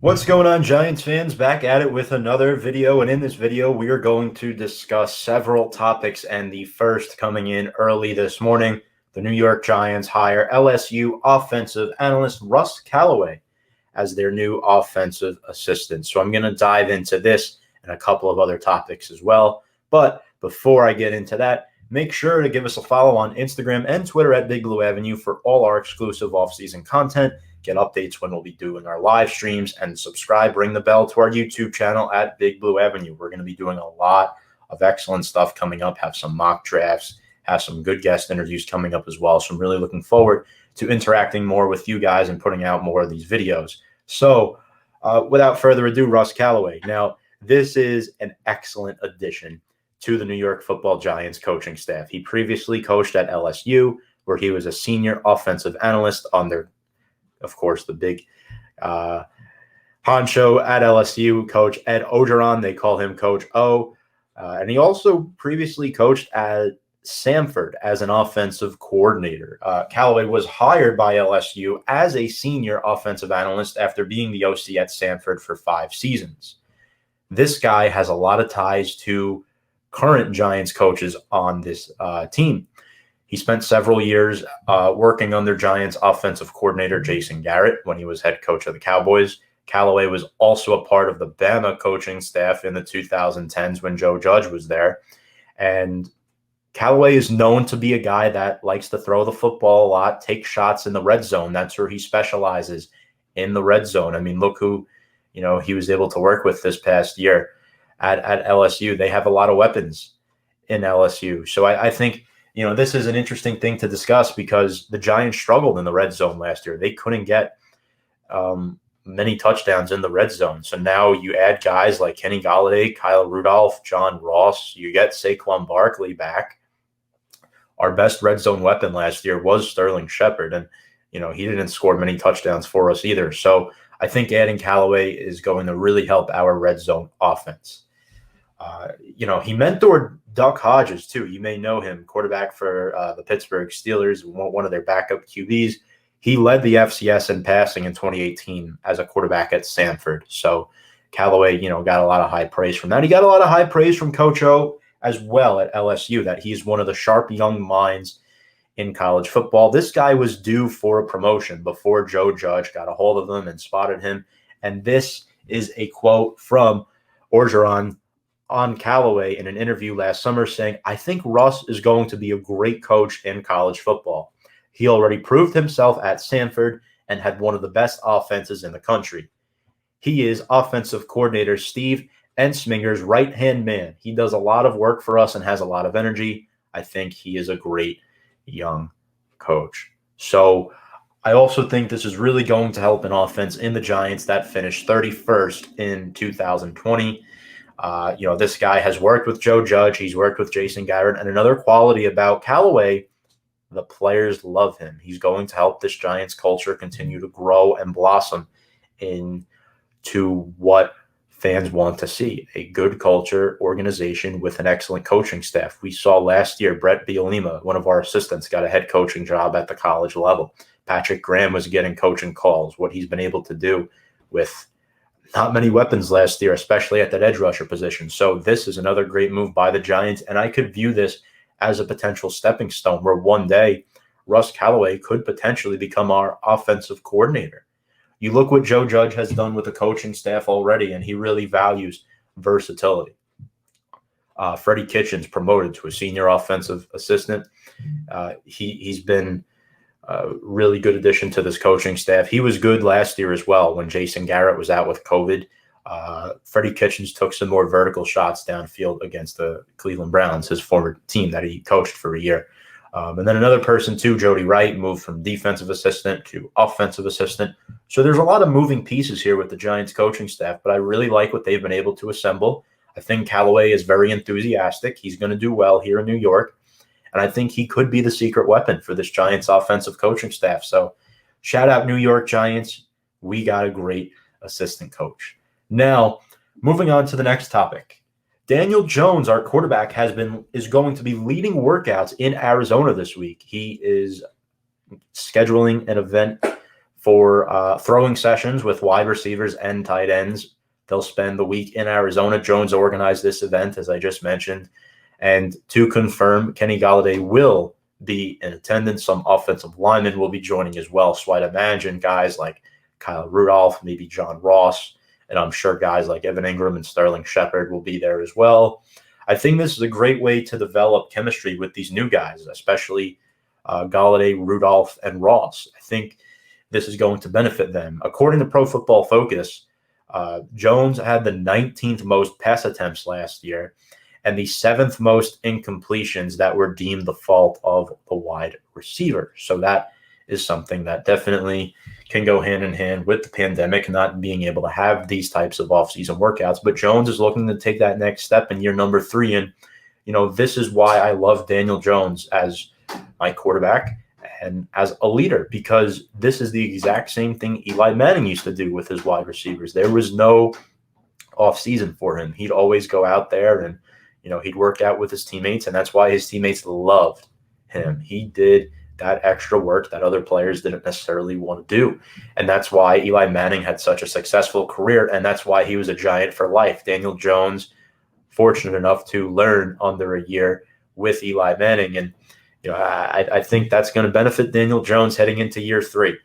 What's going on, Giants fans? Back at it with another video, and in this video we are going to discuss several topics, and the first coming in early this morning, the New York Giants hire LSU offensive analyst Russ Callaway as their new offensive assistant. So I'm going to dive into this and a couple of other topics as well. But before I get into that, make sure to give us a follow on Instagram and Twitter at Big Blue Avenue for all our exclusive offseason content. Get updates when we'll be doing our live streams, and subscribe, ring the bell to our YouTube channel at Big Blue Avenue. We're going to be doing a lot of excellent stuff coming up, have some mock drafts, have some good guest interviews coming up as well. So I'm really looking forward to interacting more with you guys and putting out more of these videos. So without further ado, Russ Callaway. Now, this is an excellent addition to the New York Football Giants coaching staff. He previously coached at LSU, where he was a senior offensive analyst on their, of course, the big honcho at LSU, Coach Ed Orgeron. They call him Coach O. And he also previously coached at Samford as an offensive coordinator. Callaway was hired by LSU as a senior offensive analyst after being the OC at Samford for 5 seasons. This guy has a lot of ties to current Giants coaches on this team. He spent several years working under Giants offensive coordinator Jason Garrett when he was head coach of the Cowboys. Callaway was also a part of the Bama coaching staff in the 2010s when Joe Judge was there. And Callaway is known to be a guy that likes to throw the football a lot, take shots in the red zone. That's where he specializes, in the red zone. I mean, look who, he was able to work with this past year at LSU. They have a lot of weapons in LSU. So I think, this is an interesting thing to discuss because the Giants struggled in the red zone last year. They couldn't get many touchdowns in the red zone. So now you add guys like Kenny Golladay, Kyle Rudolph, John Ross. You get Saquon Barkley back. Our best red zone weapon last year was Sterling Shepard, and he didn't score many touchdowns for us either. So I think adding Callaway is going to really help our red zone offense. He mentored Duck Hodges, too. You may know him, quarterback for the Pittsburgh Steelers, one of their backup QBs. He led the FCS in passing in 2018 as a quarterback at Samford. So Callaway, got a lot of high praise from that. He got a lot of high praise from Coach O as well at LSU, that he's one of the sharp young minds in college football. This guy was due for a promotion before Joe Judge got a hold of him and spotted him. And this is a quote from Orgeron on Callaway in an interview last summer saying, "I think Russ is going to be a great coach in college football. He already proved himself at Samford and had one of the best offenses in the country. He is offensive coordinator Steve Ensminger's right-hand man. He does a lot of work for us and has a lot of energy. I think he is a great young coach." So I also think this is really going to help an offense in the Giants that finished 31st in 2020. This guy has worked with Joe Judge. He's worked with Jason Garrett. And another quality about Callaway, the players love him. He's going to help this Giants culture continue to grow and blossom into what fans want to see, a good culture, organization with an excellent coaching staff. We saw last year Brett Bielema, one of our assistants, got a head coaching job at the college level. Patrick Graham was getting coaching calls. What he's been able to do with not many weapons last year, especially at that edge rusher position. So this is another great move by the Giants, and I could view this as a potential stepping stone where one day Russ Callaway could potentially become our offensive coordinator. You look what Joe Judge has done with the coaching staff already, and he really values versatility. Freddie Kitchens promoted to a senior offensive assistant. He's been a really good addition to this coaching staff. He was good last year as well when Jason Garrett was out with COVID. Freddie Kitchens took some more vertical shots downfield against the Cleveland Browns, his former team that he coached for a year. And then another person, too, Jody Wright, moved from defensive assistant to offensive assistant. So there's a lot of moving pieces here with the Giants coaching staff, but I really like what they've been able to assemble. I think Callaway is very enthusiastic. He's going to do well here in New York. And I think he could be the secret weapon for this Giants offensive coaching staff. So shout out New York Giants. We got a great assistant coach. Now, moving on to the next topic. Daniel Jones, our quarterback, is going to be leading workouts in Arizona this week. He is scheduling an event for throwing sessions with wide receivers and tight ends. They'll spend the week in Arizona. Jones organized this event, as I just mentioned. And to confirm, Kenny Golladay will be in attendance. Some offensive linemen will be joining as well. So I'd imagine guys like Kyle Rudolph, maybe John Ross, and I'm sure guys like Evan Ingram and Sterling Shepard will be there as well. I think this is a great way to develop chemistry with these new guys, especially Golladay, Rudolph, and Ross. I think this is going to benefit them. According to Pro Football Focus, Jones had the 19th most pass attempts last year and the 7th most incompletions that were deemed the fault of the wide receiver. So that is something that definitely can go hand in hand with the pandemic, not being able to have these types of offseason workouts. But Jones is looking to take that next step in year number 3. And, this is why I love Daniel Jones as my quarterback and as a leader, because this is the exact same thing Eli Manning used to do with his wide receivers. There was no offseason for him. He'd always go out there and, he'd work out with his teammates, and that's why his teammates loved him. He did that extra work that other players didn't necessarily want to do. And that's why Eli Manning had such a successful career, and that's why he was a Giant for life. Daniel Jones, fortunate enough to learn under a year with Eli Manning. And, I think that's going to benefit Daniel Jones heading into year 3.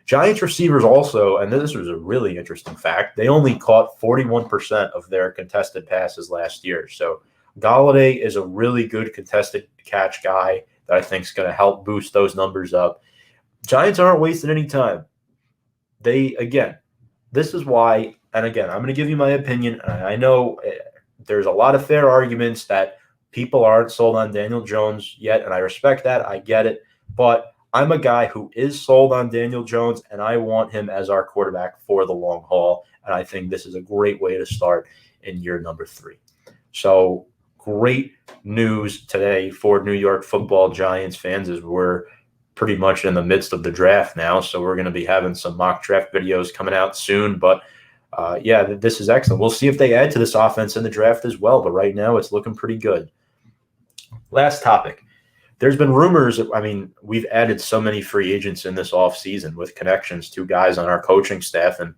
Giants receivers also, and this was a really interesting fact, they only caught 41% of their contested passes last year. So Golladay is a really good contested catch guy that I think is going to help boost those numbers up. Giants aren't wasting any time. This is why, and again, I'm going to give you my opinion. I know there's a lot of fair arguments that people aren't sold on Daniel Jones yet, and I respect that. I get it. But I'm a guy who is sold on Daniel Jones, and I want him as our quarterback for the long haul. And I think this is a great way to start in year number 3. So great news today for New York Football Giants fans, as we're pretty much in the midst of the draft now. So we're going to be having some mock draft videos coming out soon. But this is excellent. We'll see if they add to this offense in the draft as well. But right now it's looking pretty good. Last topic. There's been rumors. We've added so many free agents in this offseason with connections to guys on our coaching staff. And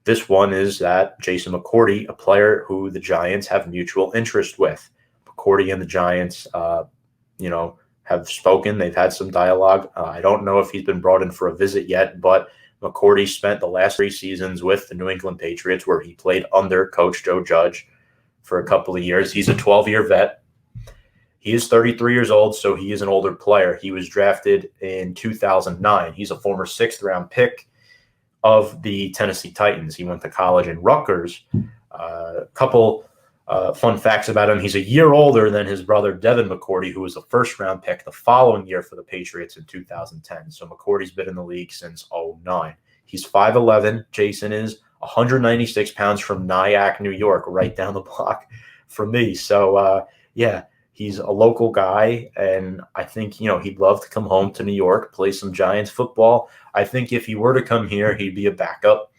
this one is that Jason McCourty, a player who the Giants have mutual interest with. McCourty and the Giants, have spoken. They've had some dialogue. I don't know if he's been brought in for a visit yet, but McCourty spent the last 3 seasons with the New England Patriots, where he played under Coach Joe Judge for a couple of years. He's a 12-year vet. He is 33 years old, so he is an older player. He was drafted in 2009. He's a former 6th-round pick of the Tennessee Titans. He went to college in Rutgers. A couple fun facts about him. He's a year older than his brother Devin McCourty, who was a 1st-round pick the following year for the Patriots in 2010. So McCourty's been in the league since 2009. He's 5'11". Jason is 196 pounds from Nyack, New York, right down the block from me. So, he's a local guy, and I think, he'd love to come home to New York, play some Giants football. I think if he were to come here, he'd be a backup.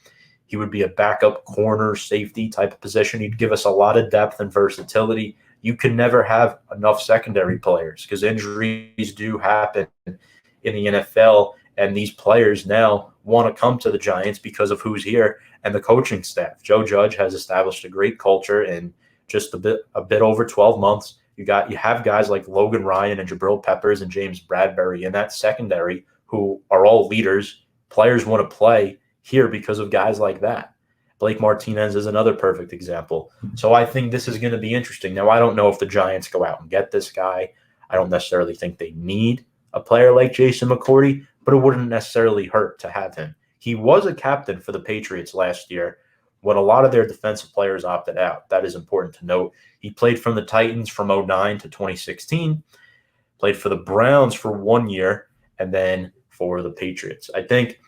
He would be a backup corner safety type of position. He'd give us a lot of depth and versatility. You can never have enough secondary players because injuries do happen in the NFL, and these players now want to come to the Giants because of who's here and the coaching staff. Joe Judge has established a great culture in just a bit over 12 months. You have guys like Logan Ryan and Jabril Peppers and James Bradbury in that secondary who are all leaders. Players want to play here because of guys like that. Blake Martinez is another perfect example. So I think this is going to be interesting. Now, I don't know if the Giants go out and get this guy. I don't necessarily think they need a player like Jason McCourty, but it wouldn't necessarily hurt to have him. He was a captain for the Patriots last year when a lot of their defensive players opted out. That is important to note. He played from the Titans from 2009 to 2016, played for the Browns for 1 year, and then for the Patriots. I think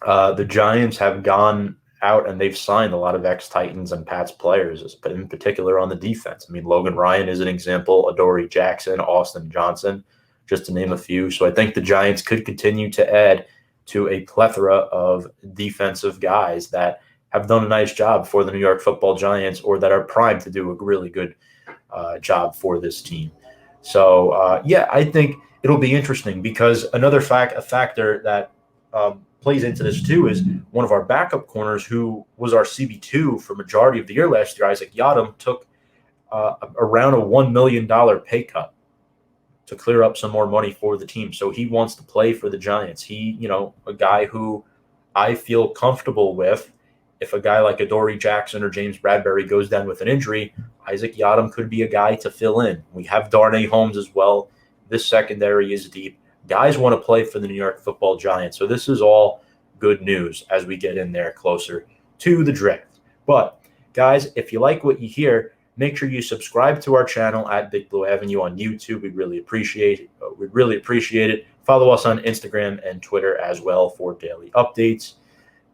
the Giants have gone out and they've signed a lot of ex-Titans and Pats players, but in particular on the defense. Logan Ryan is an example, Adoree Jackson, Austin Johnson, just to name a few. So I think the Giants could continue to add to a plethora of defensive guys that have done a nice job for the New York Football Giants, or that are primed to do a really good job for this team. So, I think it'll be interesting because a factor that plays into this too is one of our backup corners who was our CB2 for majority of the year last year, Isaac Yiadom, took around a $1 million pay cut to clear up some more money for the team. So he wants to play for the Giants. He, a guy who I feel comfortable with. If a guy like Adoree Jackson or James Bradbury goes down with an injury, Isaac Yiadom could be a guy to fill in. We have Darnay Holmes as well. This secondary is deep. Guys want to play for the New York Football Giants. So this is all good news as we get in there closer to the draft. But guys, if you like what you hear, make sure you subscribe to our channel at Big Blue Avenue on YouTube. We'd really appreciate it. Follow us on Instagram and Twitter as well for daily updates.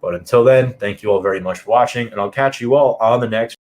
But until then, thank you all very much for watching, and I'll catch you all on the next